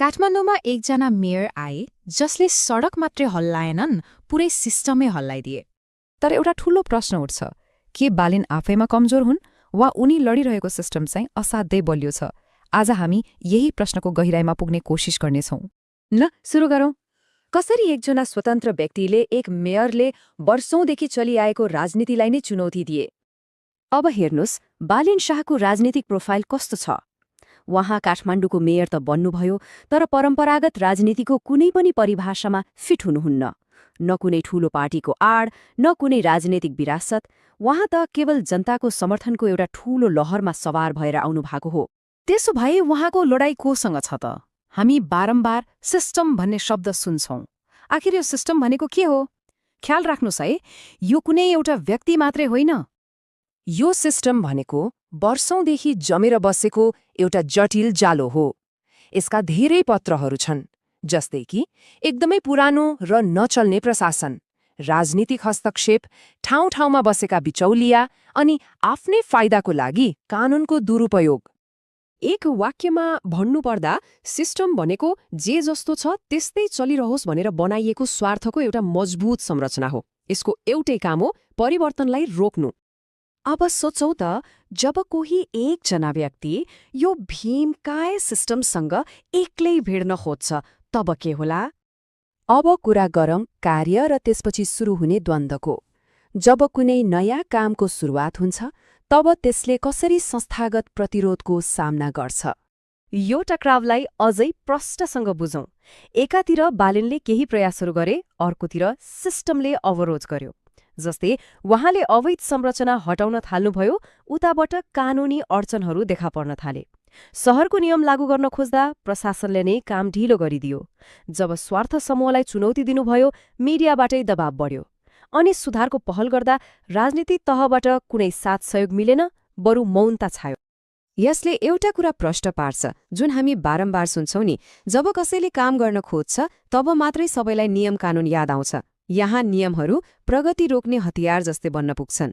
काठमाडौँमा एकजना मेयर आए जसले सडक मात्रै हल्लाएनन् पुरै सिस्टमै हल्लाइदिए। तर एउटा ठूलो प्रश्न उठ्छ, के बालिन आफैमा कमजोर हुन् वा उनी लडिरहेको सिस्टम चाहिँ असाध्यै बलियो छ? आज हामी यही प्रश्नको गहिराईमा पुग्ने कोसिस गर्नेछौँ। ल सुरु गरौँ। कसरी एकजना स्वतन्त्र व्यक्तिले एक मेयरले वर्षौंदेखि चलिआएको राजनीतिलाई नै चुनौती दिए? अब हेर्नुस्, बालिन शाहको राजनीतिक प्रोफाइल कस्तो छ। उहाँ काठमाडौँको मेयर त बन्नुभयो, तर परम्परागत राजनीतिको कुनै पनि परिभाषामा फिट हुनुहुन्न। न कुनै ठूलो पार्टीको आड, न कुनै राजनीतिक विरासत। उहाँ त केवल जनताको समर्थनको एउटा ठूलो लहरमा सवार भएर आउनुभएको हो। त्यसो भए उहाँको लडाईँ कोसँग छ त? हामी बारम्बार सिस्टम भन्ने शब्द सुन्छौं। आखिर यो सिस्टम भनेको के हो? ख्याल राख्नुस् है, यो कुनै एउटा व्यक्ति मात्रै होइन। यो सिस्टम भनेको वर्षौंदेखि जमेर बसेको एउटा जटिल जालो हो। यसका धेरै पत्रहरू छन्, जस्तै कि एकदमै पुरानो र नचल्ने प्रशासन, राजनीतिक हस्तक्षेप, ठाउँ ठाउँमा बसेका बिचौलिया अनि आफ्नै फाइदाको लागि कानूनको दुरुपयोग। एक वाक्यमा भन्नुपर्दा सिस्टम भनेको जे जस्तो छ त्यस्तै चलिरहोस् भनेर बनाइएको स्वार्थको एउटा मजबुत संरचना हो। यसको एउटै काम हो परिवर्तनलाई रोक्नु। अब सोचौँ त, जब कोही एकजना व्यक्ति यो भीमकाय सिस्टमसँग एक्लै भिड्न खोज्छ, तब के होला? अब कुरा गरौँ कार्य र त्यसपछि सुरु हुने द्वन्द्वको। जब कुनै नयाँ कामको सुरुवात हुन्छ, तब त्यसले कसरी संस्थागत प्रतिरोधको सामना गर्छ? यो टक्रावलाई अझै प्रष्टसँग बुझौँ। एकातिर बालिनले केही प्रयासहरू गरे, अर्कोतिर सिस्टमले अवरोध गर्यो। जस्तै उहाँले अवैध संरचना हटाउन थाल्नुभयो, उताबाट कानूनी अडचनहरू देखा पर्न थाले। शहरको नियम लागू गर्न खोज्दा प्रशासनले नै काम ढिलो गरिदियो। जब स्वार्थ समूहलाई चुनौती दिनुभयो, मिडियाबाटै दबाव बढ्यो। अनि सुधारको पहल गर्दा राजनीतिक तहबाट कुनै साथ सहयोग मिलेन, बरु मौनता छायो। यसले एउटा कुरा प्रष्ट पार्छ, जुन हामी बारम्बार सुन्छौं नि, जब कसैले काम गर्न खोज्छ तब मात्रै सबैलाई नियम कानून याद आउँछ। यहाँ नियमहरू प्रगति रोक्ने हतियार जस्तै बन्न पुग्छन्।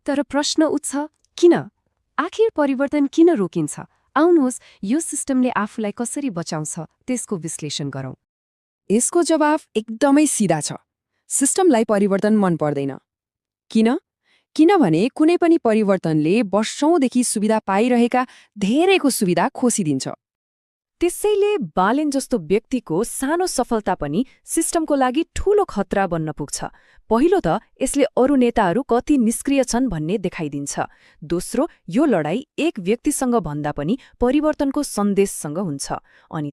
तर प्रश्न उठ्छ, किन? आखिर परिवर्तन किन रोकिन्छ? आउनुहोस्, यो सिस्टमले आफूलाई कसरी बचाउँछ त्यसको विश्लेषण गरौँ। यसको जवाफ एकदमै सिधा छ। सिस्टमलाई परिवर्तन मन पर्दैन। किन? किनभने कुनै पनि परिवर्तनले वर्षौंदेखि सुविधा पाइरहेका धेरैको सुविधा खोसिदिन्छ। त्यसैले बालिन जस्तो व्यक्तिको सानो सफलता पनि सिस्टमको लागि ठूलो खतरा बन्न पुग्छ। पहिलो त यसले अरू नेताहरू कति निष्क्रिय छन् भन्ने देखाइदिन्छ। दोस्रो, यो लडाईँ एक व्यक्तिसँग भन्दा पनि परिवर्तनको सन्देशसँग हुन्छ। अनि